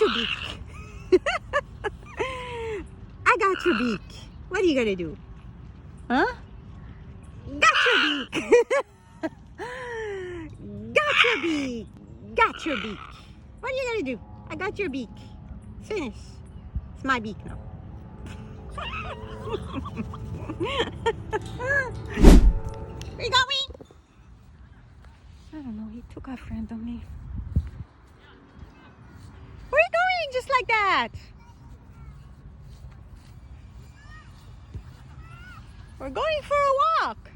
got your beak. I got your beak. What are you gonna do? Huh? Got your beak. Got your beak. Got your beak. What are you gonna do? I got your beak. It's finished. It's my beak now. Where you going? I don't know. He took off randomly. Where are you going? Just like that. We're going for a walk.